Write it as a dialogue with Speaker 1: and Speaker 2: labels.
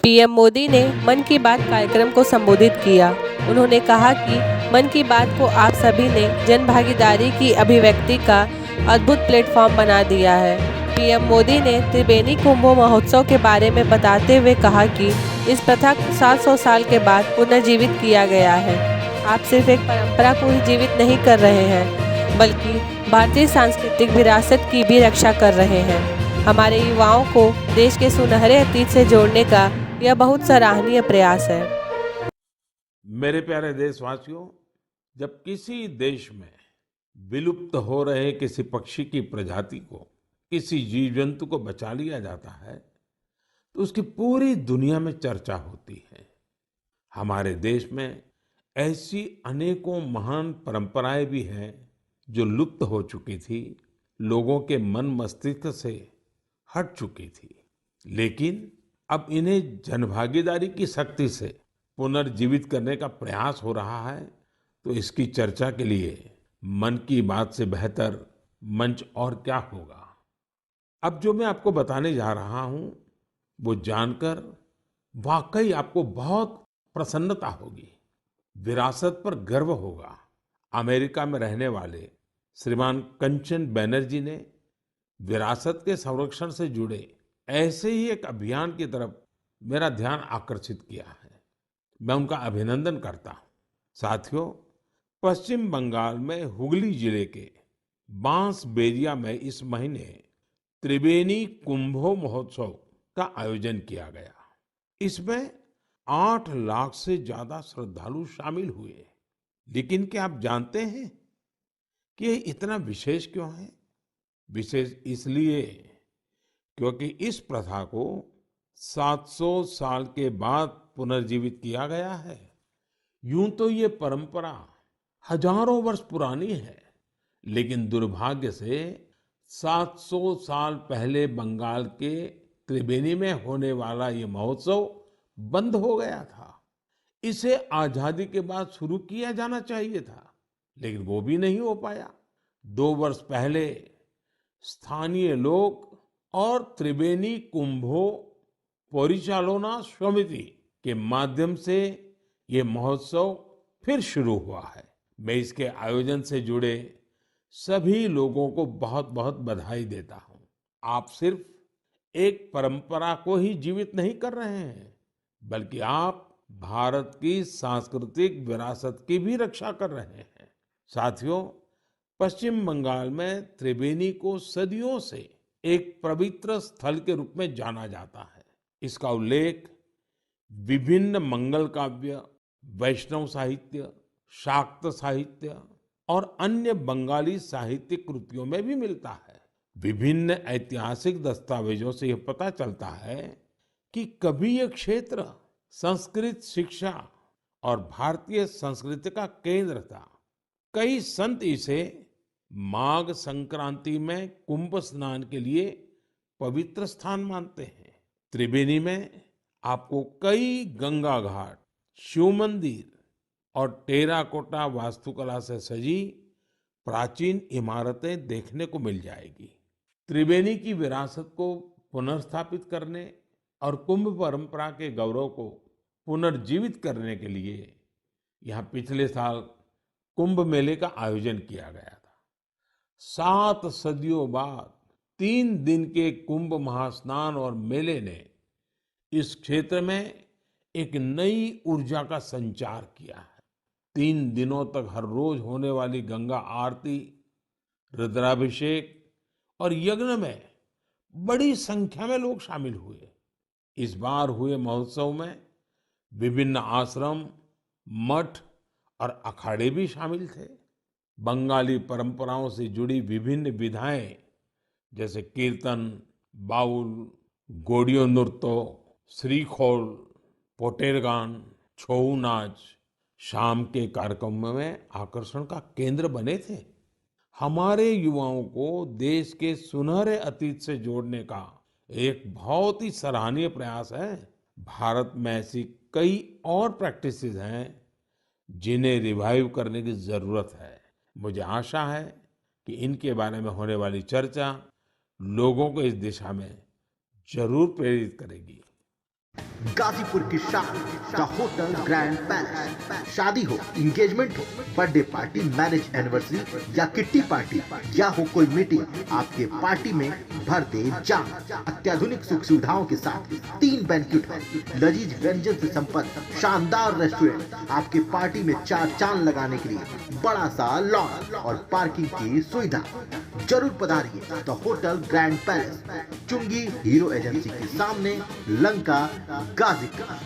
Speaker 1: PM Modi ने मन की बात कार्यक्रम को संबोधित किया। उन्होंने कहा कि मन की बात को आप सभी ने जन भागीदारी की अभिव्यक्ति का अद्भुत प्लेटफॉर्म बना दिया है। पीएम मोदी ने त्रिबेनी कुंभ महोत्सव के बारे में बताते हुए कहा कि इस प्रथा को 700 साल के बाद पुनर्जीवित किया गया है। आप सिर्फ एक परंपरा को ही जीवित नहीं कर रहे हैं, बल्कि भारतीय सांस्कृतिक विरासत की भी रक्षा कर रहे हैं। हमारे युवाओं को देश के सुनहरे अतीत से जोड़ने का यह बहुत सराहनीय प्रयास है।
Speaker 2: मेरे प्यारे देशवासियों, जब किसी देश में विलुप्त हो रहे किसी पक्षी की प्रजाति को, किसी जीव जंतु को बचा लिया जाता है, तो उसकी पूरी दुनिया में चर्चा होती है। हमारे देश में ऐसी अनेकों महान परंपराएं भी हैं जो लुप्त हो चुकी थी, लोगों के मन मस्तिष्क से हट चुकी थी। लेकिन अब इन्हें जनभागीदारी की शक्ति से पुनर्जीवित करने का प्रयास हो रहा है, तो इसकी चर्चा के लिए मन की बात से बेहतर मंच और क्या होगा। अब जो मैं आपको बताने जा रहा हूं, वो जानकर वाकई आपको बहुत प्रसन्नता होगी, विरासत पर गर्व होगा। अमेरिका में रहने वाले श्रीमान कंचन बैनर्जी ने विरासत के संरक्षण से जुड़े ऐसे ही एक अभियान की तरफ मेरा ध्यान आकर्षित किया है। मैं उनका अभिनंदन करता हूं। साथियों, पश्चिम बंगाल में हुगली जिले के बांसबेरिया में इस महीने त्रिबेनी कुंभो महोत्सव का आयोजन किया गया। इसमें 8 लाख से ज्यादा श्रद्धालु शामिल हुए। लेकिन क्या आप जानते हैं कि ये इतना विशेष क्यों है? विशेष इसलिए क्योंकि इस प्रथा को 700 साल के बाद पुनर्जीवित किया गया है। यूं तो ये परंपरा हजारों वर्ष पुरानी है, लेकिन दुर्भाग्य से 700 साल पहले बंगाल के त्रिबेनी में होने वाला ये महोत्सव बंद हो गया था। इसे आजादी के बाद शुरू किया जाना चाहिए था, लेकिन वो भी नहीं हो पाया। 2 वर्ष पहले स्थानीय लोग और त्रिबेनी कुंभो परिचालना समिति के माध्यम से ये महोत्सव फिर शुरू हुआ है। मैं इसके आयोजन से जुड़े सभी लोगों को बहुत बहुत बधाई देता हूं। आप सिर्फ एक परंपरा को ही जीवित नहीं कर रहे हैं, बल्कि आप भारत की सांस्कृतिक विरासत की भी रक्षा कर रहे हैं। साथियों, पश्चिम बंगाल में त्रिबेनी को सदियों से एक पवित्र स्थल के रूप में जाना जाता है। इसका उल्लेख विभिन्न मंगल काव्य, वैष्णव साहित्य, शाक्त साहित्य और अन्य बंगाली साहित्यिक कृतियों में भी मिलता है। विभिन्न ऐतिहासिक दस्तावेजों से यह पता चलता है कि कभी यह क्षेत्र संस्कृत शिक्षा और भारतीय संस्कृति का केंद्र था। कई संत इसे माघ संक्रांति में कुंभ स्नान के लिए पवित्र स्थान मानते हैं। त्रिबेनी में आपको कई गंगा घाट, शिव मंदिर और टेराकोटा वास्तुकला से सजी प्राचीन इमारतें देखने को मिल जाएगी। त्रिबेनी की विरासत को पुनर्स्थापित करने और कुंभ परंपरा के गौरव को पुनर्जीवित करने के लिए यहाँ पिछले साल कुंभ मेले का आयोजन किया गया था। 7 सदियों बाद 3 दिन के कुंभ महास्नान और मेले ने इस क्षेत्र में एक नई ऊर्जा का संचार किया है। 3 दिनों तक हर रोज होने वाली गंगा आरती, रुद्राभिषेक और यज्ञ में बड़ी संख्या में लोग शामिल हुए। इस बार हुए महोत्सव में विभिन्न आश्रम, मठ और अखाड़े भी शामिल थे। बंगाली परंपराओं से जुड़ी विभिन्न विधाएं जैसे कीर्तन, बाउल, गोडियो नृत्य, श्रीखोल, पोटेर गान, छऊ नाच शाम के कार्यक्रमों में आकर्षण का केंद्र बने थे। हमारे युवाओं को देश के सुनहरे अतीत से जोड़ने का एक बहुत ही सराहनीय प्रयास है। भारत में ऐसी कई और प्रैक्टिसेस हैं जिन्हें रिवाइव करने की जरूरत है। मुझे आशा है कि इनके बारे में होने वाली चर्चा लोगों को इस दिशा में जरूर प्रेरित करेगी।
Speaker 3: गाजीपुर की शान द होटल ग्रैंड पैलेस। शादी हो, एंगेजमेंट हो, बर्थडे पार्टी, मैरिज एनिवर्सरी या किट्टी पार्टी या हो कोई मीटिंग, आपके पार्टी में भर दे जान। अत्याधुनिक सुख सुविधाओं के साथ 3 बैंक्वेट हॉल, लजीज व्यंजन से संपन्न शानदार रेस्टोरेंट, आपके पार्टी में 4 चांद लगाने के लिए बड़ा सा लॉन और पार्किंग की सुविधा। जरूर पधारिए द होटल ग्रैंड पैलेस, चुंगी हीरो एजेंसी के सामने, लंका, गाजीपुर।